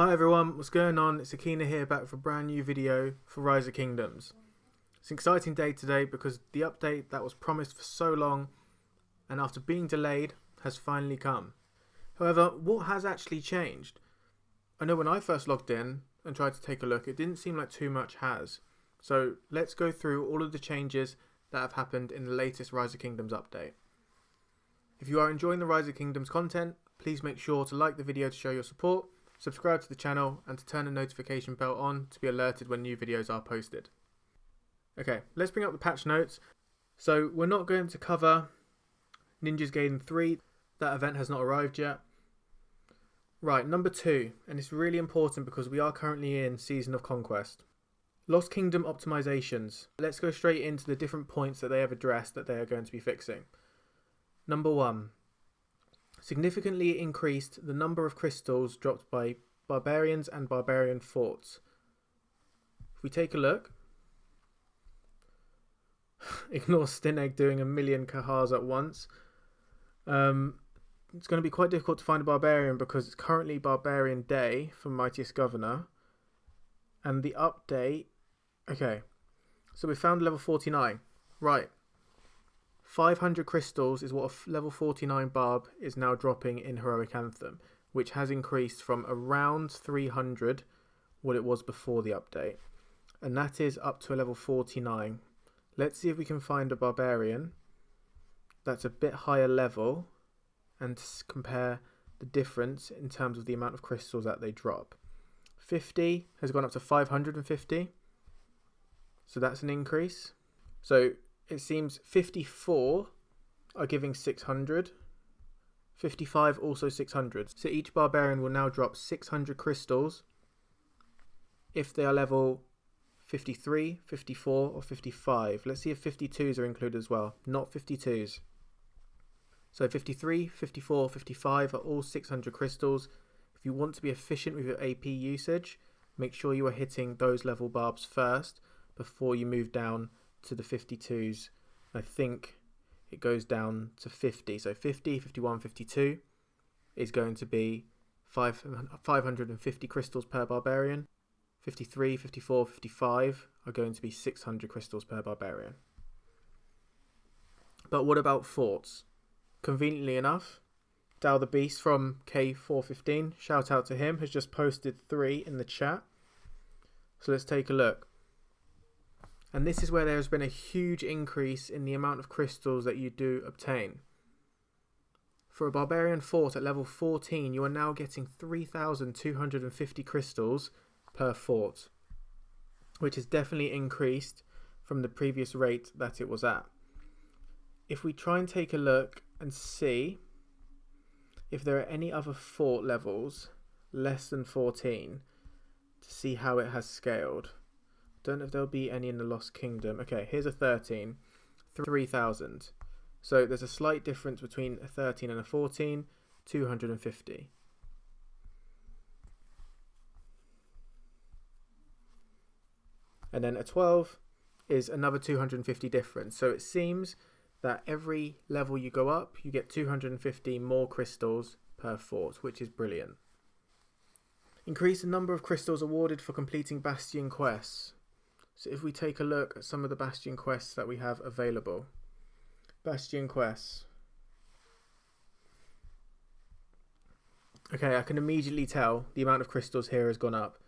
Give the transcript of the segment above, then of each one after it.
Hi everyone, what's going on? It's Acqina here, back with a brand new video for Rise of Kingdoms. It's an exciting day today because the update that was promised for so long and after being delayed has finally come. However, what has actually changed? I know when I first logged in and tried to take a look, it didn't seem like too much has. So let's go through all of the changes that have happened in the latest Rise of Kingdoms update. If you are enjoying the Rise of Kingdoms content, please make sure to like the video to show your support, subscribe to the channel and to turn the notification bell on to be alerted when new videos are posted. Okay, let's bring up the patch notes. So we're not going to cover Ninja's Gaiden 3, that event has not arrived yet. Right, number 2, and it's really important because we are currently in Season of Conquest. Lost Kingdom optimizations. Let's go straight into the different points that they have addressed that they are going to be fixing. Number 1. Significantly increased the number of crystals dropped by barbarians and barbarian forts. If we take a look, ignore Stinegg doing a million kahars at once. It's going to be quite difficult to find a barbarian because it's currently Barbarian Day for Mightiest Governor. And the update, okay, so we found level 49, right. 500 crystals is what a level 49 barb is now dropping in Heroic Anthem, which has increased from around 300, what it was before the update. And that is up to a level 49. Let's see if we can find a barbarian that's a bit higher level and compare the difference in terms of the amount of crystals that they drop. 50 has gone up to 550. So that's an increase. So it seems 54 are giving 600. 55 also 600. So each barbarian will now drop 600 crystals if they are level 53, 54 or 55. Let's see if 52s are included as well. Not 52s. So 53, 54, 55 are all 600 crystals. If you want to be efficient with your AP usage, make sure you are hitting those level barbs first before you move down to the 52s. I think it goes down to 50. So 50, 51, 52 is going to be 550 crystals per barbarian. 53, 54, 55 are going to be 600 crystals per barbarian. But what about forts? Conveniently enough, Dal the Beast from K415, shout out to him, has just posted 3 in the chat. So let's take a look. And this is where there has been a huge increase in the amount of crystals that you do obtain. For a barbarian fort at level 14, you are now getting 3,250 crystals per fort, which is definitely increased from the previous rate that it was at. If we try and take a look and see if there are any other fort levels less than 14 to see how it has scaled. Don't know if there'll be any in the Lost Kingdom. Okay, here's a 13, 3,000. So there's a slight difference between a 13 and a 14, 250. And then a 12 is another 250 difference. So it seems that every level you go up, you get 250 more crystals per fort, which is brilliant. Increase the number of crystals awarded for completing Bastion quests. So if we take a look at some of the Bastion quests that we have available. Bastion quests. Okay, I can immediately tell the amount of crystals here has gone up.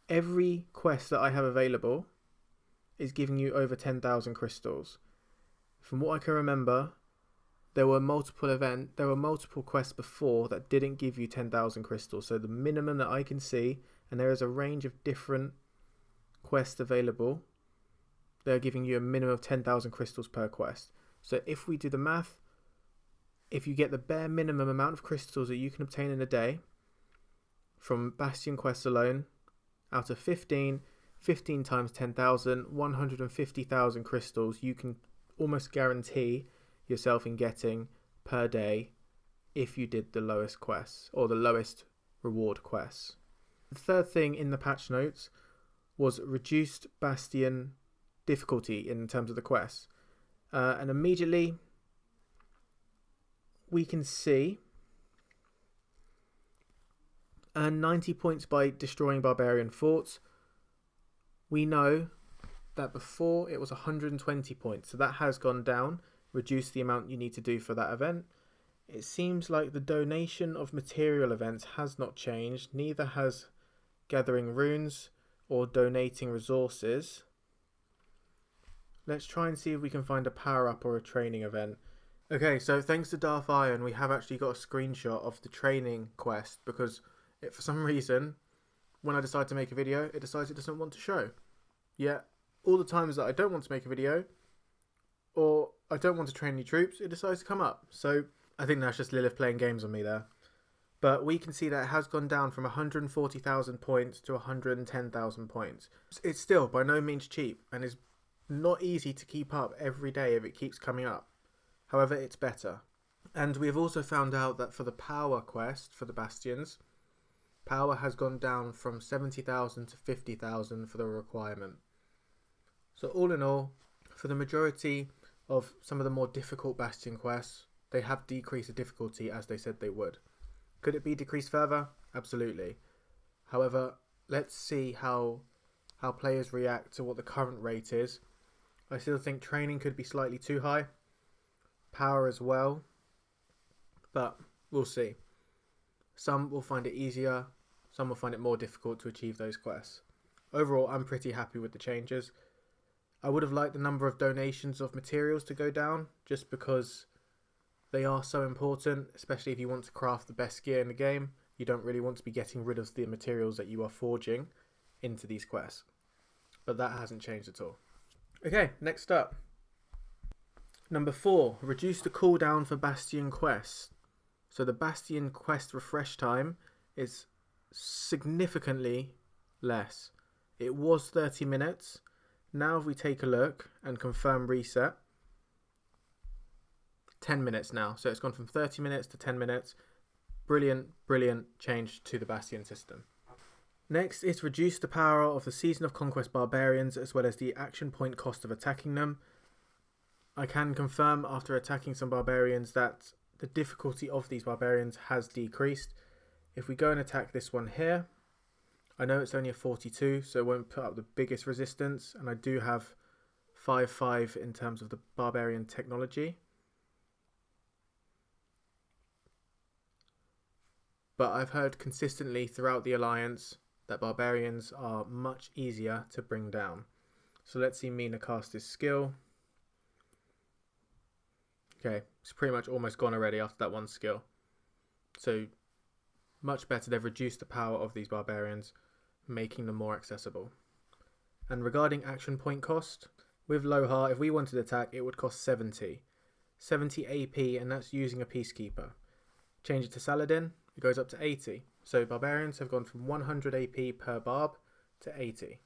Every quest that I have available is giving you over 10,000 crystals. From what I can remember, there were multiple quests before that didn't give you 10,000 crystals. So the minimum that I can see, and there is a range of different quests available, they're giving you a minimum of 10,000 crystals per quest. So if we do the math, if you get the bare minimum amount of crystals that you can obtain in a day from Bastion quests alone, out of 15 times 10,000, 150,000 crystals you can almost guarantee yourself in getting per day if you did the lowest quests or the lowest reward quests. The third thing in the patch notes was reduced Bastion difficulty in terms of the quests. And immediately we can see Earn 90 points by destroying barbarian forts. We know that before it was 120 points, so that has gone down, reduced the amount you need to do for that event. It seems like the donation of material events has not changed, neither has gathering runes or donating resources. Let's try and see if we can find a power up or a training event. Okay, so thanks to Darth Iron, we have actually got a screenshot of the training quest, because for some reason, when I decide to make a video, it decides it doesn't want to show. Yet, all the times that I don't want to make a video, or I don't want to train any troops, it decides to come up. So I think that's just Lilith playing games on me there. But we can see that it has gone down from 140,000 points to 110,000 points. It's still by no means cheap, and is not easy to keep up every day if it keeps coming up. However, it's better. And we've also found out that for the power quest for the Bastions, power has gone down from 70,000 to 50,000 for the requirement. So all in all, for the majority of some of the more difficult Bastion quests, they have decreased the difficulty as they said they would. Could it be decreased further? Absolutely. However, let's see how players react to what the current rate is. I still think training could be slightly too high. Power as well. But we'll see. Some will find it easier. Some will find it more difficult to achieve those quests. Overall, I'm pretty happy with the changes. I would have liked the number of donations of materials to go down, just because they are so important, especially if you want to craft the best gear in the game. You don't really want to be getting rid of the materials that you are forging into these quests. But that hasn't changed at all. Okay, next up. Number 4, reduce the cooldown for Bastion quests. So the Bastion quest refresh time is significantly less. It was 30 minutes. Now if we take a look and confirm reset, 10 minutes now. So it's gone from 30 minutes to 10 minutes. Brilliant, brilliant change to the Bastion system. Next is reduce the power of the Season of Conquest barbarians as well as the action point cost of attacking them. I can confirm after attacking some barbarians that the difficulty of these barbarians has decreased. If we go and attack this one here, I know it's only a 42, so it won't put up the biggest resistance, and I do have 5/5 in terms of the barbarian technology. But I've heard consistently throughout the alliance that barbarians are much easier to bring down. So let's see Mina cast his skill. Okay, it's pretty much almost gone already after that one skill. So much better, they've reduced the power of these barbarians, making them more accessible. And regarding action point cost, with Lohar, if we wanted to attack, it would cost 70 AP, and that's using a Peacekeeper. Change it to Saladin, it goes up to 80. So barbarians have gone from 100 AP per barb to 80.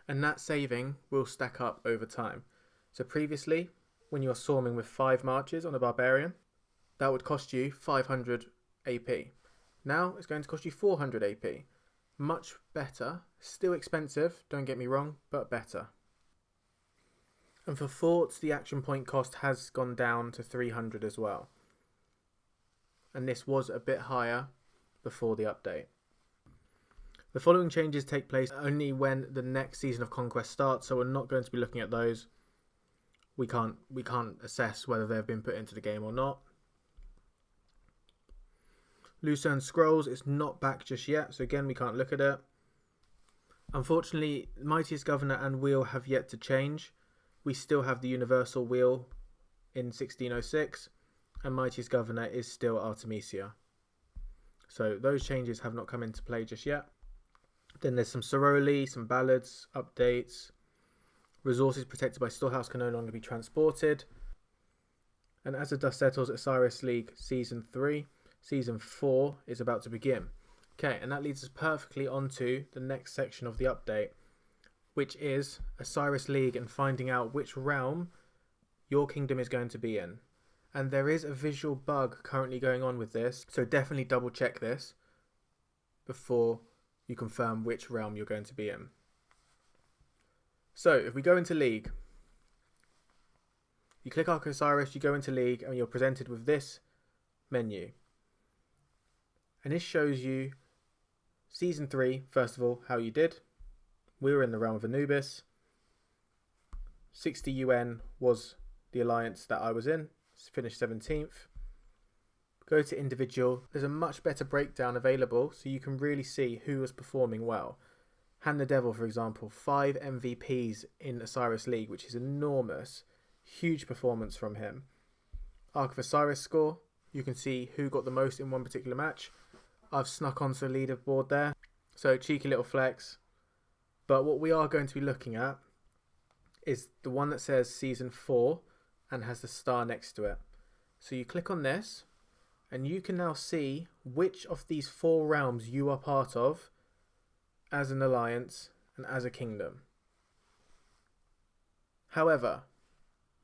And that saving will stack up over time. So previously, when you are swarming with 5 marches on a barbarian, that would cost you 500 AP. Now it's going to cost you 400 AP. Much better. Still expensive, don't get me wrong, but better. And for forts, the action point cost has gone down to 300 as well. And this was a bit higher before the update. The following changes take place only when the next Season of Conquest starts, so we're not going to be looking at those. We can't assess whether they've been put into the game or not. Lucerne Scrolls, it's not back just yet, so again we can't look at it. Unfortunately, Mightiest Governor and Wheel have yet to change. We still have the Universal Wheel in 1606, and Mightiest Governor is still Artemisia. So those changes have not come into play just yet. Then there's some Soroli, some ballads, updates. Resources protected by Storehouse can no longer be transported. And as the dust settles, Osiris League Season 3, Season 4 is about to begin. Okay, and that leads us perfectly onto the next section of the update, which is Osiris League and finding out which realm your kingdom is going to be in. And there is a visual bug currently going on with this, so definitely double check this before you confirm which realm you're going to be in. So if we go into League, you click Arc Osiris, you go into League, and you're presented with this menu. And this shows you Season 3, first of all, how you did. We were in the realm of Anubis. 60 UN was the alliance that I was in. Finished 17th. Go to individual. There's a much better breakdown available, so you can really see who was performing well. Han the Devil, for example, 5 MVPs in Osiris League, which is enormous. Huge performance from him. Arc of Osiris score. You can see who got the most in one particular match. I've snuck onto the leaderboard there. So cheeky little flex. But what we are going to be looking at is the one that says Season 4 and has the star next to it. So you click on this and you can now see which of these 4 realms you are part of as an alliance and as a kingdom. However,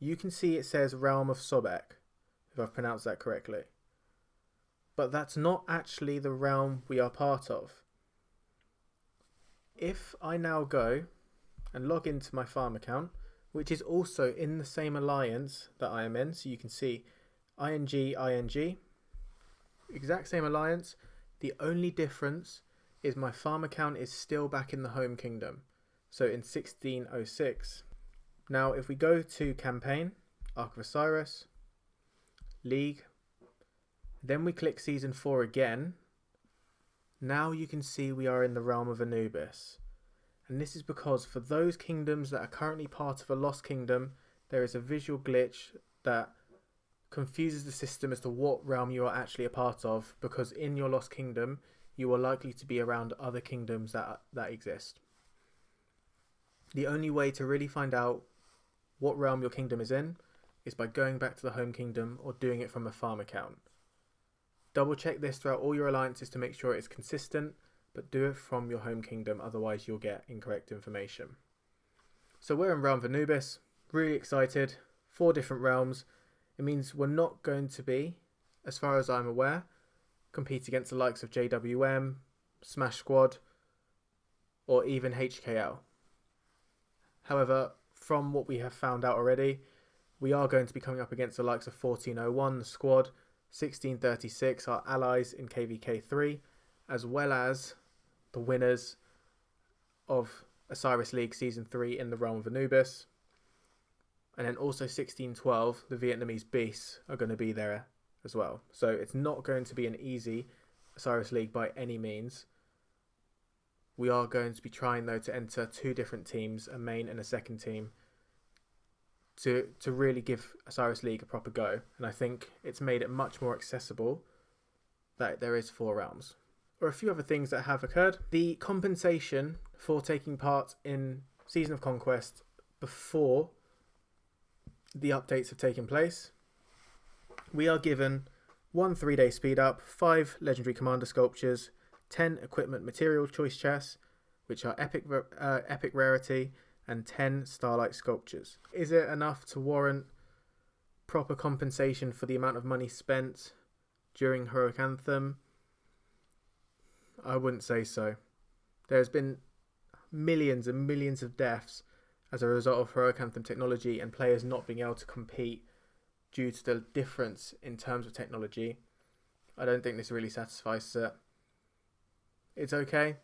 you can see it says Realm of Sobek, if I've pronounced that correctly. But that's not actually the realm we are part of. If I now go and log into my farm account, which is also in the same alliance that I am in, so you can see ING, exact same alliance. The only difference is my farm account is still back in the home kingdom, so in 1606. Now if we go to campaign, Arc of Osiris, League, then we click Season 4 again, now you can see we are in the realm of Anubis. And this is because for those kingdoms that are currently part of a lost kingdom, there is a visual glitch that confuses the system as to what realm you are actually a part of, because in your lost kingdom you are likely to be around other kingdoms that exist. The only way to really find out what realm your kingdom is in is by going back to the home kingdom or doing it from a farm account. Double check this throughout all your alliances to make sure it's consistent, but do it from your home kingdom, otherwise you'll get incorrect information. So we're in Realm of Anubis, really excited, 4 different realms. It means we're not going to be, as far as I'm aware, compete against the likes of JWM, Smash Squad, or even HKL. However, from what we have found out already, we are going to be coming up against the likes of 1401, the squad, 1636, our allies in KvK3, as well as the winners of Osiris League Season 3 in the Realm of Anubis. And then also 1612, the Vietnamese beasts are going to be there as well. So it's not going to be an easy Osiris League by any means. We are going to be trying though to enter 2 different teams, a main and a second team, to really give Osiris League a proper go. And I think it's made it much more accessible that there is 4 realms. Or a few other things that have occurred. The compensation for taking part in Season of Conquest before the updates have taken place. We are given 1 3-day speed up, 5 legendary commander sculptures, 10 equipment material choice chests, which are epic rarity, and 10 starlight sculptures. Is it enough to warrant proper compensation for the amount of money spent during Heroic Anthem? I wouldn't say so. There's been millions and millions of deaths as a result of Heroic Anthem technology and players not being able to compete due to the difference in terms of technology. I don't think this really satisfies it. It's okay.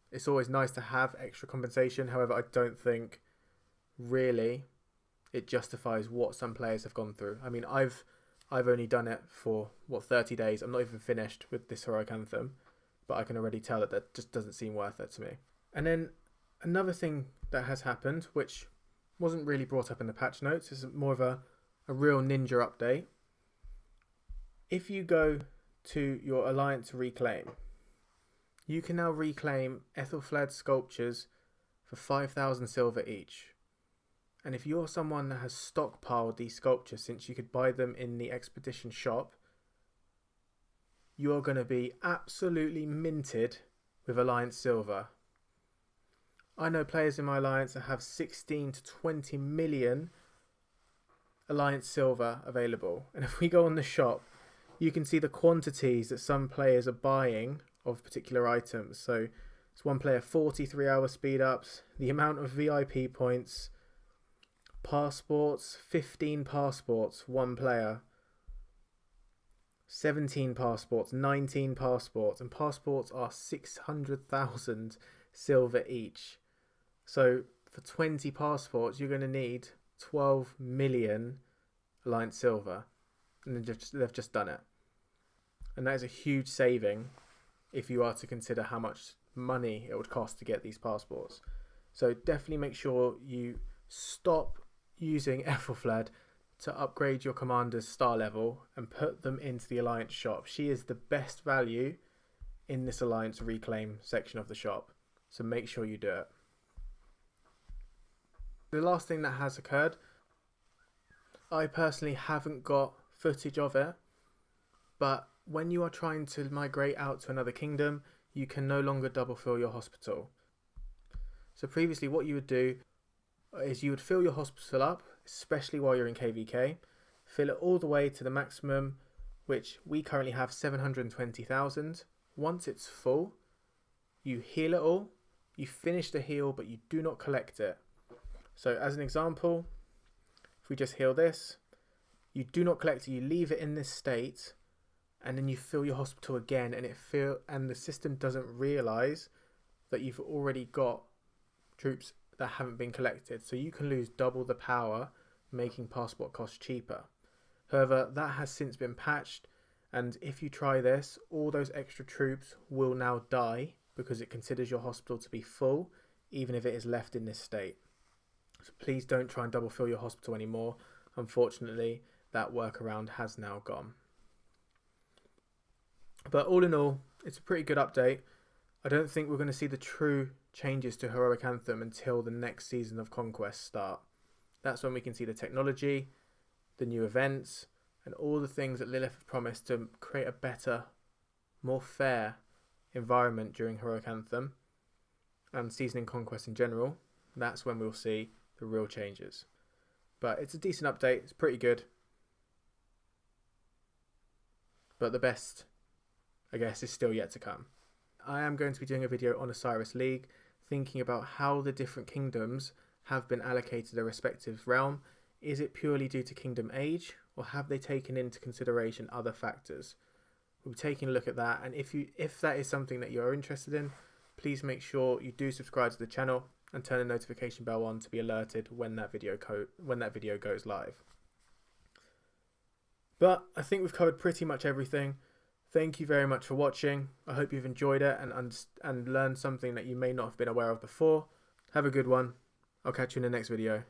It's always nice to have extra compensation. However, I don't think really it justifies what some players have gone through. I mean, I've only done it for 30 days. I'm not even finished with this Heroic Anthem, but I can already tell that just doesn't seem worth it to me. And then another thing that has happened, which wasn't really brought up in the patch notes, is more of a real ninja update. If you go to your Alliance Reclaim, you can now reclaim Aethelflaed sculptures for 5,000 silver each. And if you're someone that has stockpiled these sculptures, since you could buy them in the Expedition shop, you're going to be absolutely minted with Alliance Silver. I know players in my Alliance that have 16 to 20 million Alliance Silver available. And if we go on the shop, you can see the quantities that some players are buying of particular items. So it's one player 43-hour speed ups, the amount of VIP points, passports, 15 passports, one player. 17 passports, 19 passports, and passports are 600,000 silver each. So for 20 passports, you're going to need 12 million Alliance silver, and they've just done it. And that is a huge saving if you are to consider how much money it would cost to get these passports. So definitely make sure you stop using Aethelflaed to upgrade your commander's star level and put them into the Alliance shop. She is the best value in this Alliance reclaim section of the shop, so make sure you do it. The last thing that has occurred, I personally haven't got footage of it, but when you are trying to migrate out to another kingdom, you can no longer double fill your hospital. So previously what you would do is you would fill your hospital up, especially while you're in KvK, fill it all the way to the maximum, which we currently have 720,000. Once it's full, you heal it all, you finish the heal, but you do not collect it. So as an example, if we just heal this, you do not collect it, you leave it in this state, and then you fill your hospital again, and the system doesn't realise that you've already got troops that haven't been collected, so you can lose double the power, making passport costs cheaper. However, that has since been patched, and if you try this, all those extra troops will now die because it considers your hospital to be full, even if it is left in this state. So please don't try and double fill your hospital anymore. Unfortunately, that workaround has now gone. But all in all, it's a pretty good update. I don't think we're going to see the true changes to Heroic Anthem until the next season of Conquest start. That's when we can see the technology, the new events, and all the things that Lilith have promised to create a better, more fair environment during Heroic Anthem and Season in Conquest in general. That's when we'll see the real changes. But it's a decent update, it's pretty good. But the best, I guess, is still yet to come. I am going to be doing a video on Osiris League, thinking about how the different kingdoms have been allocated a respective realm. Is it purely due to kingdom age, or have they taken into consideration other factors? We'll be taking a look at that, and if that is something that you're interested in, please make sure you do subscribe to the channel and turn the notification bell on to be alerted when that video goes live. But I think we've covered pretty much everything. Thank you very much for watching. I hope you've enjoyed it and learned something that you may not have been aware of before. Have a good one. I'll catch you in the next video.